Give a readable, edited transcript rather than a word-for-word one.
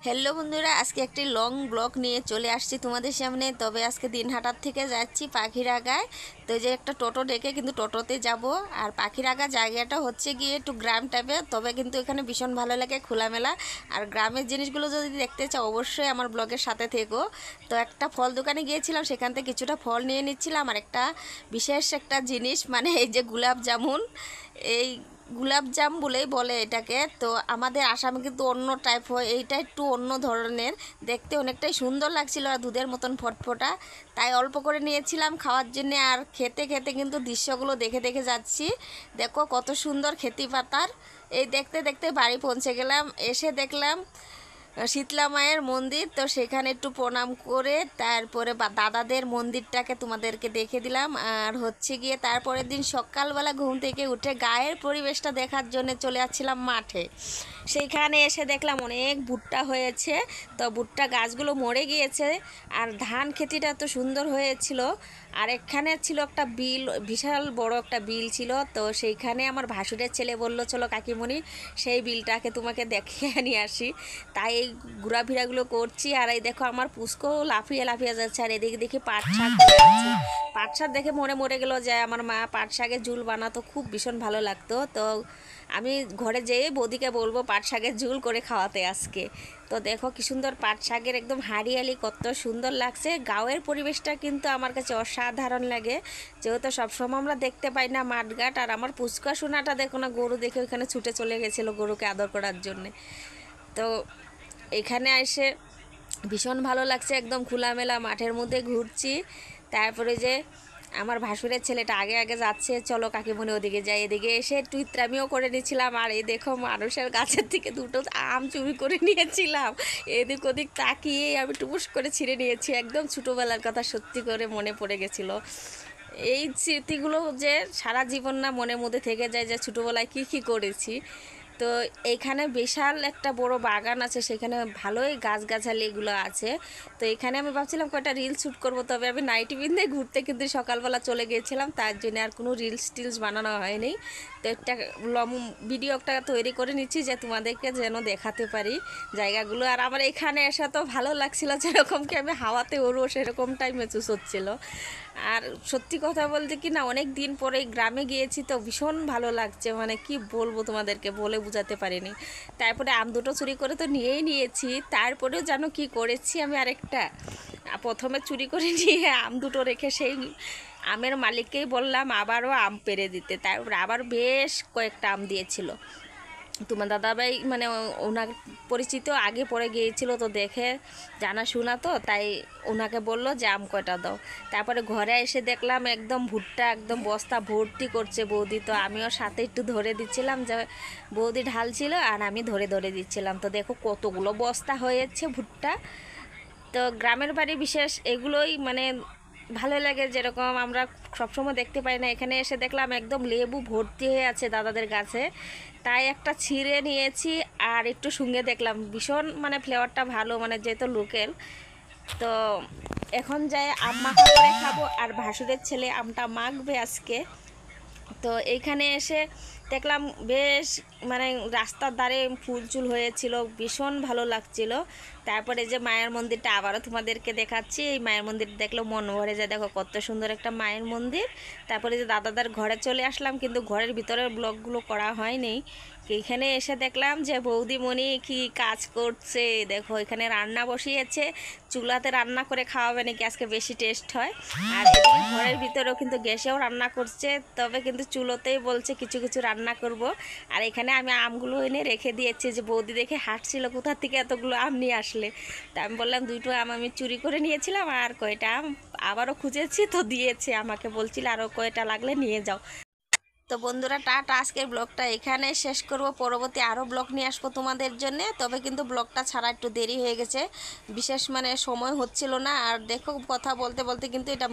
Hello বন্ধুরা, আজকে একটি লং ব্লগ নিয়ে চলে আসছি তোমাদের সামনে। তবে আজকে দিনহাটার থেকে যাচ্ছি পাখিরাগায়। তো যে একটা টোটো ডেকে কিন্তু টোটোতে যাব। আর পাখিরাগা জায়গাটা হচ্ছে গিয়ে একটু গ্রাম টাইপের, তবে কিন্তু এখানে ভীষণ ভালো লাগে, খোলামেলা। আর গ্রামের জিনিসগুলো যদি দেখতে চাও অবশ্যই আমার ব্লগের সাথে থেকো। তো একটা ফল দোকানে গিয়েছিলাম, সেখান থেকে কিছুটা ফল নিয়ে নিচ্ছিলাম। আর একটা বিশেষ একটা জিনিস, মানে এই যে গোলাপ জামুন, এই গোলাপ জাম বলেই বলে এটাকে। তো আমাদের আসামে কিন্তু অন্য টাইপ হয়, এইটা একটু অন্য ধরনের, দেখতে অনেকটাই সুন্দর লাগছিল আর দুধের মতন ফটফটা। তাই অল্প করে নিয়েছিলাম খাওয়ার জন্যে। আর খেতে খেতে কিন্তু দৃশ্যগুলো দেখে দেখে যাচ্ছি। দেখো কত সুন্দর খেতি পাতার। এই দেখতে দেখতে বাড়ি পৌঁছে গেলাম। এসে দেখলাম শীতলা মায়ের মন্দির। তো সেখানে একটু প্রণাম করে তারপরে দাদাদের মন্দিরটাকে তোমাদেরকে দেখে দিলাম। আর হচ্ছে গিয়ে তারপরের দিন সকালবেলা ঘুম থেকে উঠে গায়ের পরিবেশটা দেখার জন্য চলে যাচ্ছিলাম মাঠে। সেইখানে এসে দেখলাম অনেক ভুট্টা হয়েছে। তো ভুট্টা গাছগুলো মরে গিয়েছে, আর ধান খেতিটা তো সুন্দর হয়েছিল। আর এখানে ছিল একটা বিল, বিশাল বড় একটা বিল ছিল। তো সেইখানে আমার ভাসুরের ছেলে বলল, চলো কাকিমণি সেই বিলটাকে তোমাকে দেখিয়ে নিয়ে আসি। তাই এই ঘোরাফেরাগুলো করছি। আর এই দেখো আমার পুষ্কো লাফিয়ে লাফিয়ে যাচ্ছে। আর এদিকে দেখি পাট শাক আছে। পাট শাক দেখে মরে গেলো যে আমার মা পাট শাকের ঝুল বানাতো, খুব ভীষণ ভালো লাগতো। তো আমি ঘরে যেয়ে বৌদিকে বলবো পাট শাকের ঝুল করে খাওয়াতে আজকে। তো দেখো কি সুন্দর পাট শাকের একদম হারিয়ালি, কত সুন্দর লাগছে। গাঁয়ের পরিবেশটা কিন্তু আমার কাছে অসাধারণ লাগে, যেহেতু সবসময় আমরা দেখতে পাই না মাঠঘাট। আর আমার পুচকা সোনাটা দেখো না, গরু দেখে ওখানে ছুটে চলে গেছিলো গরুকে আদর করার জন্যে। তো এখানে এসে ভীষণ ভালো লাগছে, একদম খোলামেলা মাঠের মধ্যে ঘুরছি। তারপরে যে আমার ভাসুরের ছেলেটা আগে আগে যাচ্ছে, চলো কাকিমণি ওদিকে যাই। এদিকে এসে একটু ইত্রামিও করে নিয়েছিলাম। আর এই দেখো মানুষের গাছের থেকে দুটো আম চুরি করে নিয়েছিলাম। এদিক ওদিক তাকিয়ে আমি টুপুস করে ছিঁড়ে নিয়েছি। একদম ছোটোবেলার কথা সত্যি করে মনে পড়ে গেছিলো। এই স্মৃতিগুলো যে সারা জীবন না মনের মধ্যে থেকে যায়, যে ছোটোবেলায় কী কী করেছি। তো এইখানে বিশাল একটা বড় বাগান আছে, সেখানে ভালোই গাছগাছালি এগুলো আছে। তো এখানে আমি ভাবছিলাম কয়টা রিলস শ্যুট করবো, তবে আমি নাইটি পিন্ধে ঘুরতে কিন্তু সকালবেলা চলে গিয়েছিলাম, তার জন্য আর কোনো রিলস টিলস বানানো হয়নি। তো একটা ভিডিও একটা তৈরি করে নিচ্ছি, যে তোমাদেরকে যেন দেখাতে পারি জায়গাগুলো। আর আমার এখানে এসে তো ভালো লাগছিল, যেরকম কি আমি হাওয়াতে উড়বো সেরকমটাই মেচুস হচ্ছিলো। আর সত্যি কথা বলতে কি না, অনেক দিন পরে গ্রামে গিয়েছি, তো ভীষণ ভালো লাগছে, মানে কি বলবো তোমাদেরকে, বলে বোঝাতে পারিনি। তারপরে আম দুটো চুরি করে তো নিয়েই নিয়েছি, তারপরেও জানো কি করেছি আমি আরেকটা। প্রথমে চুরি করে নিয়ে আম দুটো রেখে সেই আমের মালিককেই বললাম আবারও আম পেড়ে দিতে। তারপর আবার বেশ কয়েকটা আম দিয়েছিল। তোমার দাদাভাই মানে ওনার পরিচিত, আগে পরে গিয়েছিল, তো দেখে জানাশোনা, তো তাই ওনাকে বললো যে আম কয়টা দাও। তারপরে ঘরে এসে দেখলাম একদম ভুট্টা একদম বস্তা ভর্তি করছে বৌদি। তো আমিও সাথে একটু ধরে দিচ্ছিলাম, যে বৌদি ঢালছিল আর আমি ধরে ধরে দিচ্ছিলাম। তো দেখো কতগুলো বস্তা হয়েছে ভুট্টা। তো গ্রামের বাড়ি বিশেষ এগুলোই মানে ভালো লাগে, যেরকম আমরা সবসময় দেখতে পাই না। এখানে এসে দেখলাম একদম লেবু ভর্তি হয়ে আছে দাদাদের গাছে, তাই একটা ছিঁড়ে নিয়েছি। আর একটু শুঙ্গে দেখলাম, ভীষণ মানে ফ্লেভারটা ভালো, মানে যেহেতু লোকেল। তো এখন যাই আম মাখা করে খাবো, আর ভাসুরের ছেলে আমটা মাখবে আজকে। তো এইখানে এসে দেখলাম বেশ মানে রাস্তার ধারে ফুল চুল হয়েছিল, ভীষণ ভালো লাগছিল। তারপরে যে মায়ের মন্দিরটা আবারও তোমাদেরকে দেখাচ্ছি। এই মায়ের মন্দির দেখলো মন ভরে যায়, দেখো কত সুন্দর একটা মায়ের মন্দির। তারপরে যে দাদাদার ঘরে চলে আসলাম, কিন্তু ঘরের ভিতরের ব্লগগুলো করা হয়নি। এখানে এসে দেখলাম যে বৌদিমণি কি কাজ করছে, দেখো এখানে রান্না বসিয়েছে, চুলাতে রান্না করে খাওয়াবে নাকি আজকে বেশি টেস্ট হয়। আর এদিকে ঘরের ভিতরেও কিন্তু গ্যাসেও রান্না করছে, তবে কিন্তু চুলোতেই বলছে কিছু কিছু রান্না করব। আর এখানে আমি আমগুলো এনে রেখে দিয়েছি, যে বৌদি দেখে হাঁটছিল কোথা থেকে এতগুলো আম নিয়ে আসলে। তা আমি বললাম দুটো আম আমি চুরি করে নিয়েছিলাম, আর কয়টা আম আবারও খুঁজেছি, তো দিয়েছে আমাকে, বলছিল আরও কয়টা লাগলে নিয়ে যাও। তো বন্ধুরা টাটা, আজকের ব্লগটা এখানে শেষ করব। পরবর্তী আরও ব্লগ নিয়ে আসবো তোমাদের জন্য। তবে কিন্তু ব্লগটা ছাড়া একটু দেরি হয়ে গেছে, বিশেষ মানে সময় হচ্ছিল না। আর দেখো কথা বলতে বলতে কিন্তু এটা